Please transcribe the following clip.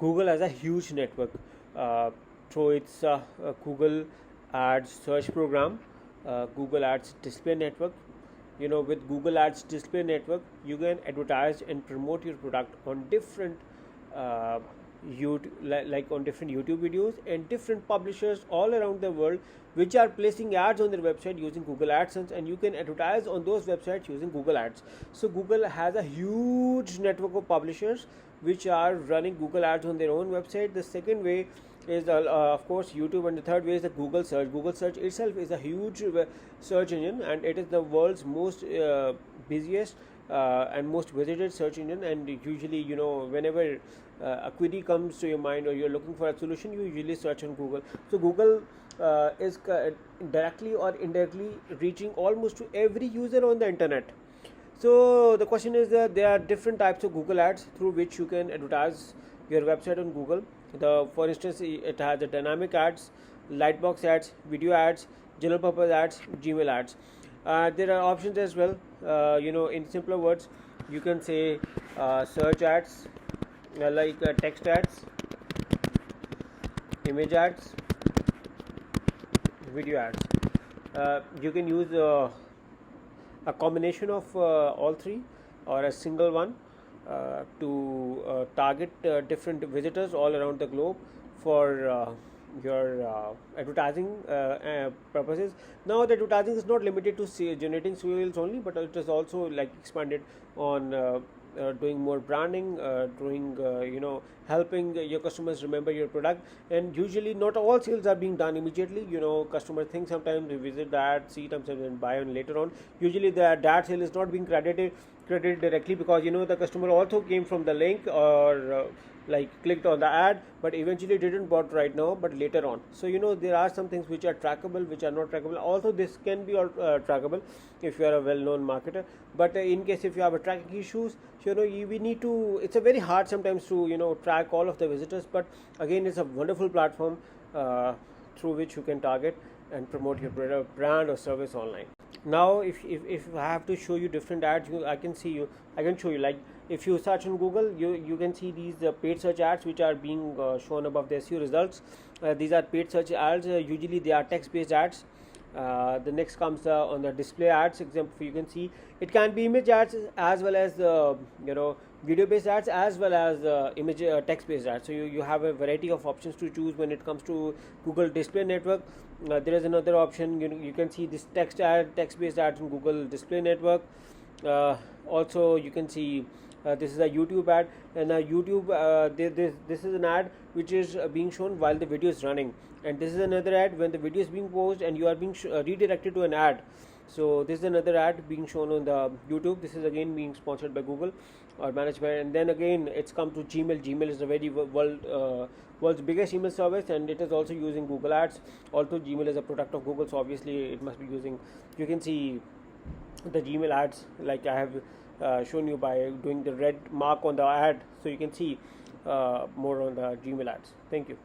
Google has a huge network through its Google Ads search program, Google Ads display network. With Google Ads display network, you can advertise and promote your product on different YouTube, like on different YouTube videos, and different publishers all around the world which are placing ads on their website using Google Adsense, and you can advertise on those websites using Google Ads. So Google has a huge network of publishers which are running Google Ads on their own website. The second way is of course YouTube, and the third way is the Google search. Google search itself is a huge search engine, and it is the world's most busiest and most visited search engine. And usually, whenever a query comes to your mind or you're looking for a solution, you usually search on Google. So Google is directly or indirectly reaching almost to every user on the internet. So the question is that there are different types of Google ads through which you can advertise your website on Google. For instance, it has the dynamic ads, lightbox ads, video ads, general purpose ads, Gmail ads. There are options as well. In simpler words, you can say search ads, like text ads, image ads, video ads. You can use a combination of all three or a single one to target different visitors all around the globe for your advertising purposes. Now the advertising is not limited to generating sales only, but it is also like expanded on doing more branding, doing helping your customers remember your product. And usually not all sales are being done immediately. Customers think sometimes they visit the ad, see sometimes and buy on later on. Usually the ad sale is not being credited directly, because the customer also came from the link or like clicked on the ad, but eventually didn't bought right now but later on. So there are some things which are trackable, which are not trackable. Also this can be trackable if you are a well-known marketer, but in case if you have a tracking issues, we need to, it's a very hard sometimes to track all of the visitors. But again, it's a wonderful platform through which you can target and promote your product, brand or service online. Now if I have to show you different ads, I can show you, like if you search on Google, you can see these paid search ads which are being shown above the SEO results. These are paid search ads. Usually they are text based ads. The next comes on the display ads. Example, you can see it can be image ads as well as video based ads as well as image text based ads. So you have a variety of options to choose when it comes to Google display network. There is another option. You can see this text based ads in Google display network. Also you can see this is a YouTube ad, and YouTube this is an ad which is being shown while the video is running, and this is another ad when the video is being paused and you are being redirected to an ad. So this is another ad being shown on the YouTube. This is again being sponsored by Google or managed by, and then again it's come to Gmail. Gmail is a very world's biggest email service, and it is also using Google Ads. Also Gmail is a product of Google, so obviously it must be using, you can see the Gmail ads like I have shown you by doing the red mark on the ad, so you can see more on the Gmail ads. Thank you.